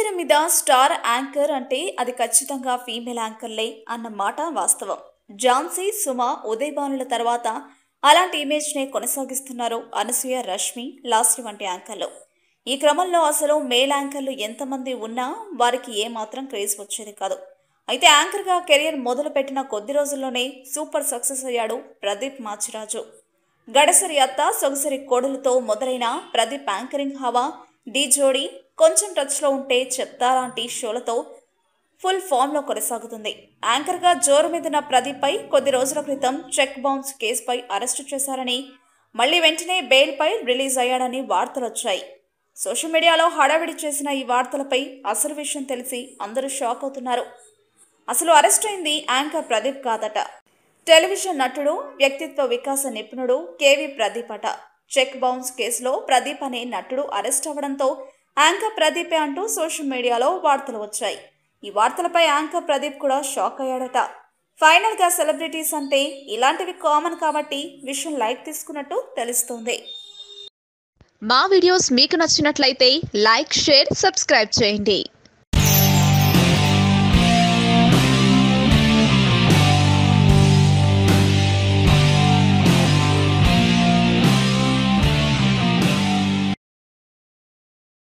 బుల్లితెర మీద star anchor అంటే అది ఖచ్చితంగా ఫీమేల్ యాంకర్లే అన్న మాట వాస్తవం. ఝాన్సీ, సుమ, ఉదయ్ భానుల తర్వాత అలాంటి ఇమేజ్నే కొనసాగిస్తున్నారు అనసూయ, రష్మి, లాస్య వంటి యాంకర్లు. ఈ క్రమంలో అసలు మేల్ యాంకర్లు ఎంతమంది ఉన్నా వారికి ఏమాత్రం క్రేజ్ వచ్చేది కాదు. అయితే యాంకర్గా కెరియర్ మొదలుపెట్టిన కొద్ది రోజుల్లోనే సూపర్ సక్సెస్ అయ్యాడు ప్రదీప్ మాచిరాజు. గడసరి అత్త, సొగసరి కోడలతో మొదలైన ప్రదీప్ యాంకరింగ్ హవా ఢీ జోడీ, కొంచెం టచ్లో ఉంటే చెత్త లాంటి షోలతో ఫుల్ ఫామ్లో కొనసాగుతుంది. యాంకర్గా జోరు మీదున్న ప్రదీప్పై కొద్ది రోజుల క్రితం చెక్ బౌన్స్ కేసుపై అరెస్టు చేశారని, మళ్లీ వెంటనే బెయిల్పై రిలీజ్ అయ్యాడని వార్తలొచ్చాయి. సోషల్ మీడియాలో హడావిడి చేసిన ఈ వార్తలపై అసలు విషయం తెలిసి అందరూ షాక్ అవుతున్నారు. అసలు అరెస్ట్ అయింది యాంకర్ ప్రదీప్ కాదట. టెలివిజన్ నటుడు, వ్యక్తిత్వ వికాస నిపుణుడు కేవీ ప్రదీప్ అట. చెక్ బౌన్స్ కేసులో ప్రదీప్ అనే నటుడు అరెస్ట్ అవ్వడంతో యాంకర్ ప్రదీపే అంటూ సోషల్ మీడియాలో వార్తలు వచ్చాయి. ఈ వార్తలపై యాంకర్ ప్రదీప్ కూడా షాక్ అయ్యాడట. ఫైనల్గా సెలబ్రిటీస్ అంటే ఇలాంటివి కామన్ కాబట్టి విషయం లైట్ తీసుకున్నట్టు తెలుస్తోంది. మా వీడియోస్ మీకు నచ్చినట్లయితే లైక్, షేర్, సబ్స్క్రైబ్ చేయండి.